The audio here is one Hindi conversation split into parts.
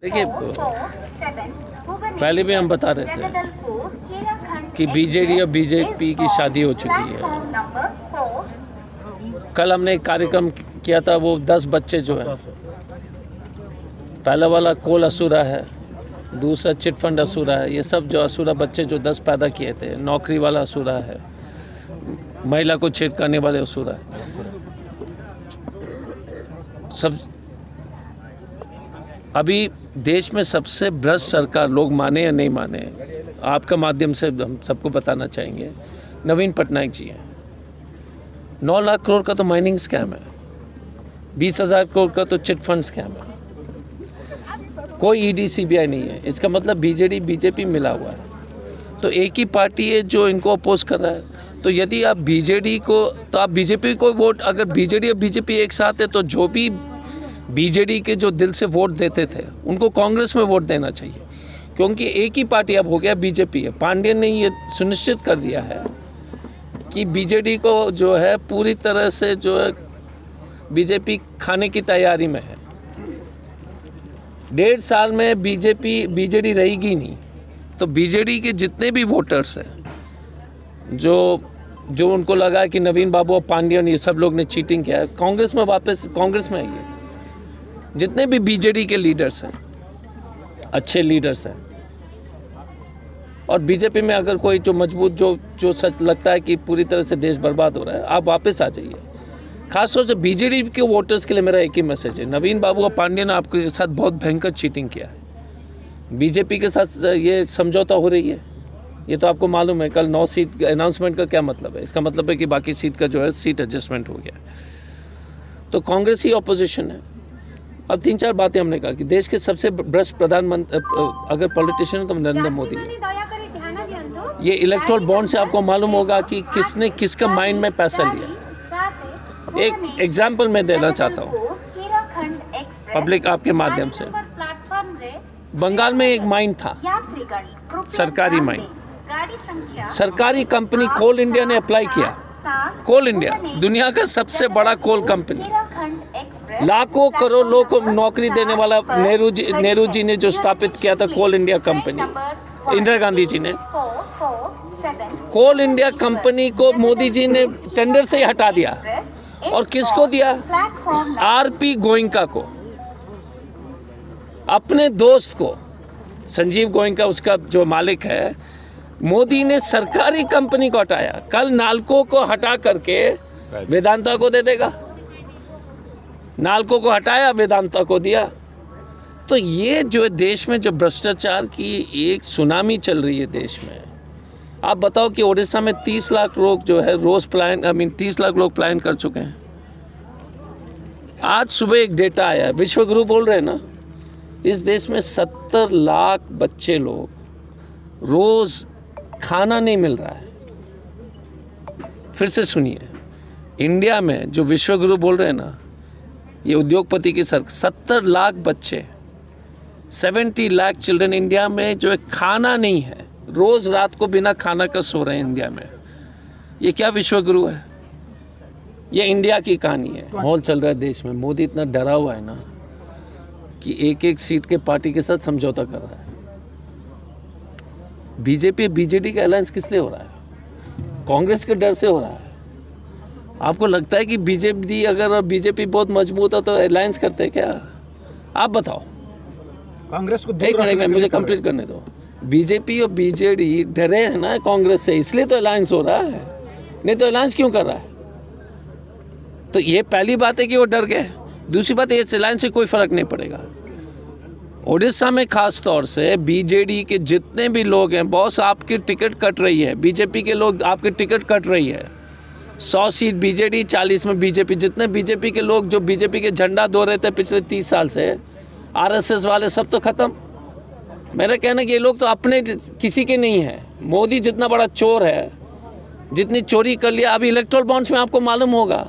देखिए, पहले भी हम बता रहे थे कि बीजेडी और बीजेपी की शादी हो चुकी है। कल हमने एक कार्यक्रम किया था, वो 10 बच्चे जो है, पहला वाला कोल असुरा है, दूसरा चिटफंड असुरा है, ये सब जो असुरा बच्चे जो 10 पैदा किए थे, नौकरी वाला असुरा है, महिला को छेड़खाने वाले असुरा है, सब। अभी देश में सबसे भ्रष्ट सरकार, लोग माने या नहीं माने, आपका माध्यम से हम सबको बताना चाहेंगे, नवीन पटनायक जी हैं। 9 लाख करोड़ का तो माइनिंग स्कैम है, 20,000 करोड़ का तो चिट फंड स्कैम है, कोई ईडी सीबीआई नहीं है। इसका मतलब बीजेडी बीजेपी मिला हुआ है, तो एक ही पार्टी है जो इनको अपोज कर रहा है। तो यदि आप बीजेडी को, तो आप बीजेपी को वोट, अगर बीजेडी और बीजेपी एक साथ है तो जो भी बीजेडी के जो दिल से वोट देते थे उनको कांग्रेस में वोट देना चाहिए, क्योंकि एक ही पार्टी अब हो गया बीजेपी है। पांड्यन ने ये सुनिश्चित कर दिया है कि बीजेडी को जो है पूरी तरह से जो है बीजेपी खाने की तैयारी में है। 1.5 साल में बीजेडी रहेगी नहीं, तो बीजेडी के जितने भी वोटर्स हैं जो उनको लगा कि नवीन बाबू और पांड्यन ये सब लोग ने चीटिंग किया है, कांग्रेस में वापस कांग्रेस में आइए। जितने भी बीजेडी के लीडर्स हैं, अच्छे लीडर्स हैं, और बीजेपी में अगर कोई जो मजबूत जो सच लगता है कि पूरी तरह से देश बर्बाद हो रहा है, आप वापस आ जाइए। खासतौर से बीजेडी के वोटर्स के लिए मेरा एक ही मैसेज है, नवीन बाबू और पांड्यन ने आपके साथ बहुत भयंकर चीटिंग किया है। बीजेपी के साथ ये समझौता हो रही है, ये तो आपको मालूम है। कल 9 सीट अनाउंसमेंट का क्या मतलब है? इसका मतलब है कि बाकी सीट का जो है सीट एडजस्टमेंट हो गया। तो कांग्रेस ही ऑपोजिशन है। अब 3-4 बातें हमने कहा कि देश के सबसे भ्रष्ट प्रधानमंत्री अगर पॉलिटिशियन है तो नरेंद्र मोदी है। ये इलेक्ट्रोल बॉन्ड से आपको मालूम होगा कि किसने किसका माइंड में पैसा लिया। एक एग्जाम्पल मैं देना चाहता हूँ पब्लिक आपके माध्यम से। बंगाल में एक माइन था, सरकारी माइन, सरकारी कंपनी कोल इंडिया ने अप्लाई किया। कोल इंडिया दुनिया का सबसे बड़ा कोल कंपनी, लाखों करोड़ लोगों को नौकरी देने वाला नेहरू जी ने जो स्थापित किया था कोल इंडिया कंपनी, इंदिरा गांधी जी ने। कोल इंडिया कंपनी को मोदी जी ने टेंडर से ही हटा दिया, और किसको दिया? आरपी गोयनका को, अपने दोस्त को। संजीव गोयनका उसका जो मालिक है। मोदी ने सरकारी कंपनी को हटाया, कल नालको को हटा करके वेदांता को दे देगा। नालको को हटाया, वेदांता को दिया। तो ये जो देश में जो भ्रष्टाचार की एक सुनामी चल रही है देश में। आप बताओ कि ओडिशा में 30 लाख लोग जो है रोज पलायन 30 लाख लोग पलायन कर चुके हैं। आज सुबह एक डेटा आया है, विश्वगुरु बोल रहे हैं ना, इस देश में 70 लाख बच्चे लोग रोज खाना नहीं मिल रहा है। फिर से सुनिए, इंडिया में जो विश्वगुरु बोल रहे हैं ना, ये उद्योगपति की सर 70 लाख बच्चे, 70 लाख चिल्ड्रन इंडिया में जो है खाना नहीं है, रोज रात को बिना खाना का सो रहे हैं इंडिया में। ये क्या विश्वगुरु है? ये इंडिया की कहानी है। माहौल चल रहा है देश में, मोदी इतना डरा हुआ है ना कि एक सीट के पार्टी के साथ समझौता कर रहा है। बीजेपी बीजेडी का अलायंस किस लिए हो रहा है? कांग्रेस के डर से हो रहा है। आपको लगता है कि बीजेपी अगर बीजेपी बहुत मजबूत हो तो अलायंस करते हैं क्या? आप बताओ। कांग्रेस को एक मिनट, मुझे कंप्लीट करने दो। बीजेपी और बीजेडी डरे हैं ना कांग्रेस से, इसलिए तो अलायंस हो रहा है, नहीं तो अलायंस क्यों कर रहा है? तो ये पहली बात है कि वो डर गए। दूसरी बात है, इस अलायंस से कोई फर्क नहीं पड़ेगा। ओडिशा में खास तौर से बीजेडी के जितने भी लोग हैं, बॉस आपकी टिकट कट रही है, बीजेपी के लोग आपकी टिकट कट रही है। 100 सीट बीजेडी, 40 में बीजेपी। जितने बीजेपी के लोग जो बीजेपी के झंडा दो रहे थे पिछले 30 साल से, आरएसएस वाले, सब तो खत्म। मेरा कहना है कि ये लोग तो अपने किसी के नहीं है। मोदी जितना बड़ा चोर है, जितनी चोरी कर लिया, अभी इलेक्ट्रोल बॉन्ड्स में आपको मालूम होगा,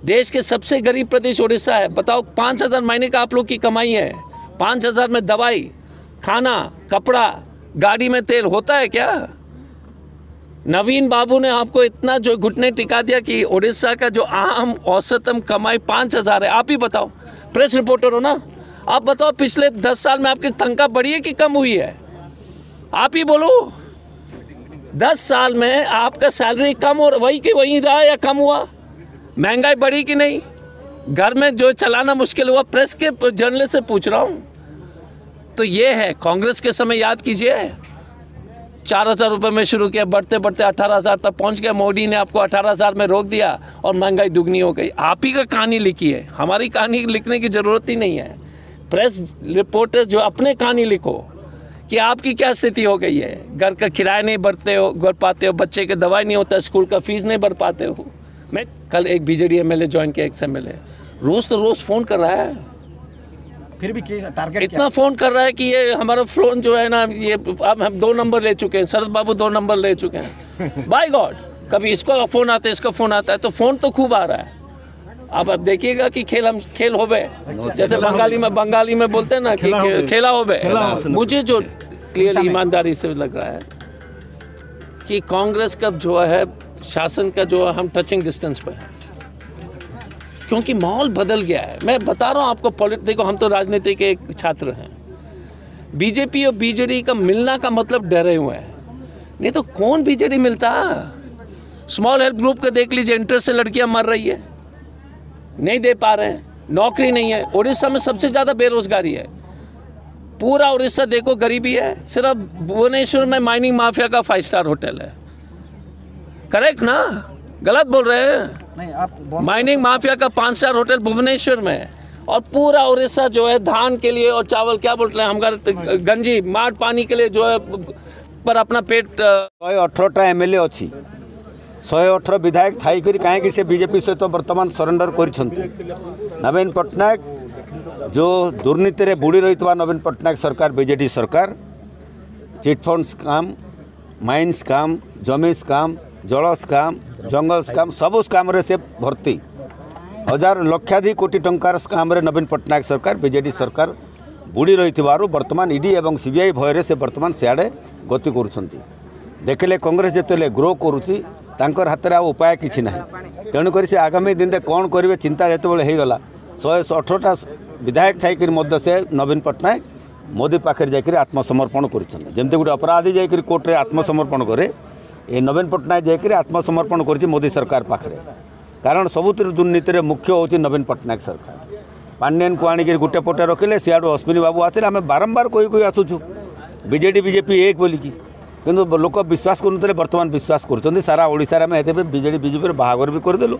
देश के सबसे गरीब प्रदेश ओडिशा है। बताओ, 5,000 महीने का आप लोग की कमाई है, 5,000 में दवाई, खाना, कपड़ा, गाड़ी में तेल होता है क्या? नवीन बाबू ने आपको इतना जो घुटने टिका दिया कि ओडिशा का जो आम औसतम कमाई 5,000 है। आप ही बताओ, प्रेस रिपोर्टर हो ना, आप बताओ पिछले 10 साल में आपकी तनख्वाह बढ़ी है कि कम हुई है? आप ही बोलो। 10 साल में आपका सैलरी कम और वही कि वही रहा या कम हुआ? महंगाई बढ़ी कि नहीं? घर में जो चलाना मुश्किल हुआ? प्रेस के जर्नलिस्ट से पूछ रहा हूँ। तो ये है कांग्रेस के समय, याद कीजिए 4,000 रुपये में शुरू किया, बढ़ते बढ़ते 18,000 तक पहुंच गया। मोदी ने आपको 18,000 में रोक दिया और महंगाई दुगनी हो गई। आप ही का कहानी लिखी है, हमारी कहानी लिखने की ज़रूरत ही नहीं है। प्रेस रिपोर्टर्स जो अपने कहानी लिखो कि आपकी क्या स्थिति हो गई है। घर का किराया नहीं भर पाते हो, बच्चे के दवाई नहीं होता, स्कूल का फीस नहीं भर पाते हो। मैं कल एक बीजेडी एमएलए ज्वाइन किया, एक्स एमएलए, रोज़ फ़ोन कर रहा है। फिर भी टारगेट इतना फ़ोन कर रहा है कि ये हमारा फ़ोन जो है ना, ये अब हम 2 नंबर ले चुके हैं, शरद बाबू 2 नंबर ले चुके हैं। बाय गॉड, कभी इसको फ़ोन आता है, इसका फ़ोन आता है, तो फ़ोन तो खूब आ रहा है। अब देखिएगा कि खेल हो गए, जैसे बंगाली में बोलते हैं ना कि खेला हो गए। मुझे जो क्लियर ईमानदारी से लग रहा है कि कांग्रेस का जो है शासन का जो है हम टचिंग डिस्टेंस पर है, क्योंकि माहौल बदल गया है। मैं बता रहा हूँ आपको, देखो हम तो राजनीति के एक छात्र हैं। बीजेपी और बीजेडी का मिलना का मतलब डरे हुए हैं, नहीं तो कौन बीजेडी मिलता? स्मॉल हेल्प ग्रुप का देख लीजिए, इंटरेस्ट से लड़कियां मर रही है, नहीं दे पा रहे हैं, नौकरी नहीं है। उड़ीसा में सबसे ज़्यादा बेरोजगारी है, पूरा उड़ीसा देखो गरीबी है। सिर्फ भुवनेश्वर में माइनिंग माफिया का 5 स्टार होटल है। करेक्ट ना? गलत बोल रहे हैं? नहीं, आप माइनिंग माफिया का 5 स्टार होटल भुवनेश्वर में है, और पूरा उड़ीसा जो है धान के लिए और चावल, क्या बोलते हैं हमारे गंजी माठ पानी के लिए जो है पर अपना पेट 118टा एमएलए अच्छी 118 विधायक थाई कहीं से बीजेपी सहित बर्तमान सरेंडर कर नवीन पट्टनायक जो दुर्नीति रे बुड़ी रही नवीन पट्टनायक सरकार, बीजेडी सरकार, चिटफंड स्काम, माइन स्काम, जमी स्काम, जल स्काम, जंगल स्काम, सब स्काम रे से भर्ती। 1000 लक्षाधिक कोटी टंकार स्काम रे नवीन पट्टनायक सरकार, बीजेडी सरकार बुड़ी रही बर्तमान ईडी एवं सीबीआई भय से बर्तमान सियाड़े गति करुँच। देखले कांग्रेस जिते ग्रो करुच्ची तांकर हाथ में उपाय किसी ना, तेणुक से आगामी दिन में कौन करेंगे चिंता जिते होगा। 118टा विधायक थी से नवीन पट्टनायक मोदी पाखे जाकर आत्मसमर्पण करमती गोटे अपराधी जाकर कोर्ट में आत्मसमर्पण करे, ये नवीन पट्टनायक जाकर आत्मसमर्पण कर मोदी सरकार पाखे। कारण सबुत दुर्नीति मुख्य हूँ नवीन पट्टनायक सरकार। पांडियन को आणिक गोटे पटे रखिले, सियाड़ू अश्विनी बाबू आसिले, आम बारंबार कही आसुचु बीजेडी बीजेपी एक बोलिकी, किंतु लोक विश्वास करुनते, बर्तमान विश्वास कर सारा ओडिशा में। एते बीजेडी बीजेपी बाहागर भी करदेलु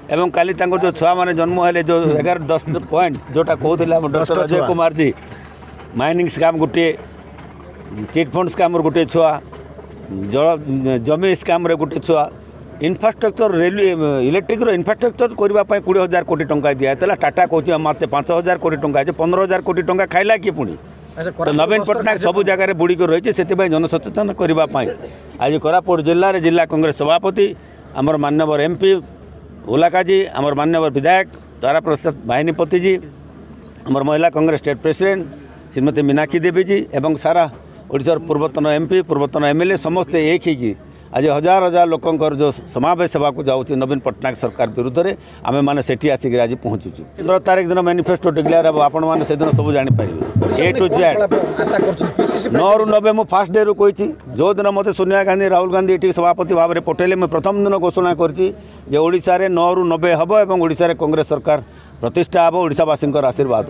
एवं काली जो छुआ मैंने जन्म है जो 11-10 पॉइंट जोटा कहते doctor Ajay Kumar ji, mining scam गोटे, चिटफंड स्काम गोटे छुआ, जल जमी स्काम गोटे छुआ, इनफ्रास्ट्रक्चर रेलवे इलेक्ट्रिक इनफ्रास्ट्रक्चर करने 20,000 कोटी टंका दिया। टाटा कहते मत 5,000 कोटी टंका, 15,000 कोटी टंका खाइला कि पुणी। तो नवीन पट्टनायक सबू जगह बुड़ीक रही से जनसचेतन करने आज कोरापुट जिले में जिला कांग्रेस सभापति आमर मान्यवर एमपी उलाका जी, आमर मान्यवर विधायक तारा प्रसाद बाहिनीपति जी, आमर महिला कांग्रेस स्टेट प्रेसिडेंट श्रीमती मीनाक्षी देवी जी एवं सारा ओडिशार पूर्वतन एमपी पूर्वतन एमएलए समस्ते एक ही आज हजार हजार लोकंर जो समावेश होगा जाऊँगी नवीन पट्टनायक सरकार विरुद्ध में आम मैंने सेठी आसिक आज पहुँचुँ। 15 तारीख दिन मैनिफेस्टो डिक्लेयर हे, आपण मैंने से दिन सब जानीपारे ए टू जेड 9 ରୁ 90 मु फास्ट डे रू कही जो दिन मत सोनिया गांधी राहुल गांधी ये सभापति भाव में पठेले मैं प्रथम दिन घोषणा कर 9 ରୁ 90 हम और कांग्रेस सरकार प्रतिष्ठा हे ओडिशावासी आशीर्वाद।